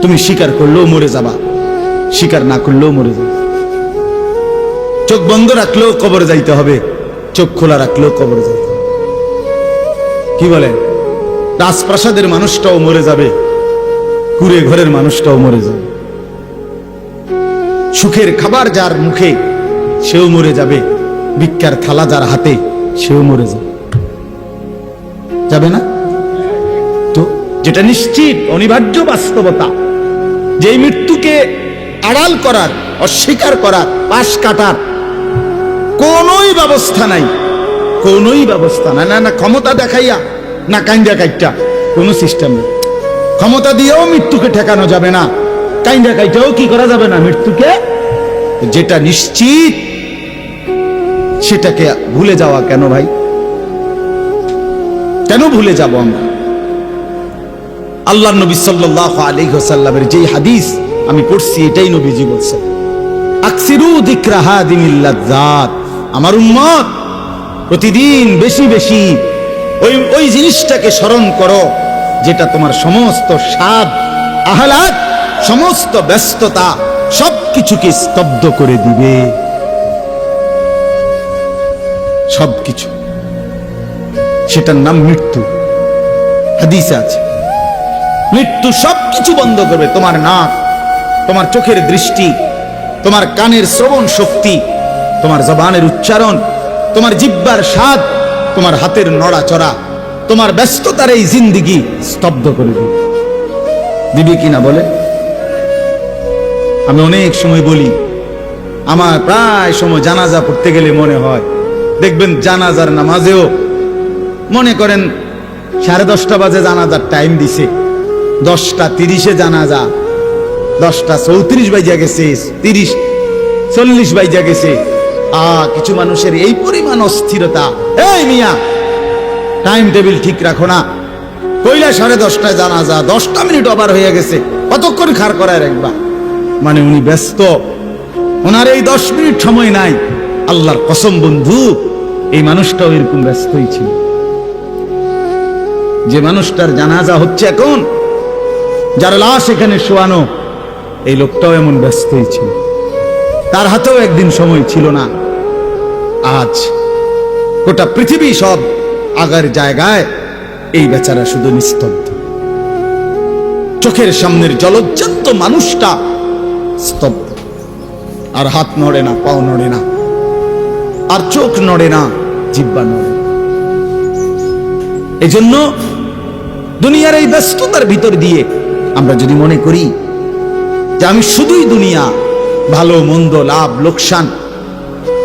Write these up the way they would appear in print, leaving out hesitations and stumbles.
তুমি স্বীকার করলেও মরে যাবা, স্বীকার না করলেও মরে যাবে। চোখ বন্ধ রাখলেও কবরে যাইতে হবে, চোখ খোলা রাখলেও কবরে যাইতে হবে। কি বলেন? রাজপ্রাসাদের মানুষটাও মরে যাবে, কুড়ে ঘরের মানুষটাও মরে যাবে। সুখের খাবার যার মুখে সেও মরে যাবে, ভিক্ষার থালা যার হাতে সেও মরে যাবে। যাবে না? তো যেটা নিশ্চিত অনিবার্য বাস্তবতা, যে মৃত্যুকে আড়াল করার, অস্বীকার করার, পাশ কাটার কোনই ব্যবস্থা নাই, কোনই ব্যবস্থা নাই। না ক্ষমতা দেখাইয়া, না কাইন্দা কাইটা, কোন সিস্টেম নেই। ক্ষমতা দিয়েও মৃত্যুকে ঠেকানো যাবে না, কাইন্দা কাইটাও কি করা যাবে না মৃত্যুকে। যেটা নিশ্চিত সেটাকে ভুলে যাওয়া কেন ভাই? কেন ভুলে যাব আমরা? আল্লাহর নবী সাল্লাল্লাহু আলাইহি ওয়াসাল্লামের যেই হাদিস আমি পড়ছি, এটাই নবীজি বলছেন, আকসিরু যিকরা হাদিমিল লাযযাত। আমার উম্মত প্রতিদিন বেশি বেশি ওই জিনিসটাকে স্মরণ করো যেটা তোমার সমস্ত স্বাদ, আহ্লাদ, সমস্ত ব্যস্ততা সবকিছুকে স্তব্ধ করে দিবে। সবকিছু, সেটার নাম মৃত্যু। হাদিসে আছে মৃত্যু সবকিছু বন্ধ করবে। তোমার নাক, তোমার চোখের দৃষ্টি, তোমার কানের শ্রবণ শক্তি, তোমার জবানের উচ্চারণ, তোমার জিহ্বার স্বাদ, তোমার হাতের নড়াচড়া, তোমার ব্যস্ততার এই জিন্দেগি স্তব্ধ করে দিবে। দিবে কিনা বলে? আমি অনেক সময় বলি, আমার প্রায় সময় জানাজা পড়তে গেলে মনে হয়, দেখবেন জানাজার নামাজেও মনে করেন 10:30 বাজে জানাজার টাইম দিছে, 10:30 জানাজা, 10:34 বাজে গেছে, 30-40 বাজে গেছে। কিছু মানুষের এই পরিমাণ অস্থিরতা, এই মিয়া টাইম টেবিল ঠিক রাখো না, কইলা 10:30 জানাজা, 10টা মিনিট ওভার হয়ে গেছে, কতক্ষণ খাড় করায় রাখবা? মানে উনি ব্যস্ত, ওনার এই 10 মিনিট সময় নাই। আল্লাহর কসম বন্ধু, এই মানুষটাও এরকম ব্যস্তই ছিল। যে মানুষটার জানাজা হচ্ছে এখন, যার লাশ এখানে শোয়ানো, এই লোকটাও এমন ব্যস্তই ছিল। তার হাতেও একদিন সময় ছিল না। আজ গোটা পৃথিবী সব আগার জায়গায়, এই বেচারা শুধু নিস্তব্ধ। চোখের সামনের জলজ্জান্ত মানুষটা স্তব্ধ, আর হাত নড়ে না, পাও নড়ে না, আর চোখ নড়ে না, জিহ্বা নড়ে না। এজন্য দুনিয়ার এই ব্যস্ততার ভিতর দিয়ে আমরা যদি মনে করি যে আমি শুধুই দুনিয়া, ভালো মন্দ, লাভ লোকসান,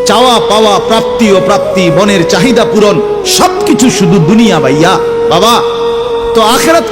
চাওয়া পাওয়া, প্রাপ্তি ও প্রাপ্তি, মনের চাহিদা পূরণ, সবকিছু শুধু দুনিয়া ভাইয়া বাবা, তো আখিরাত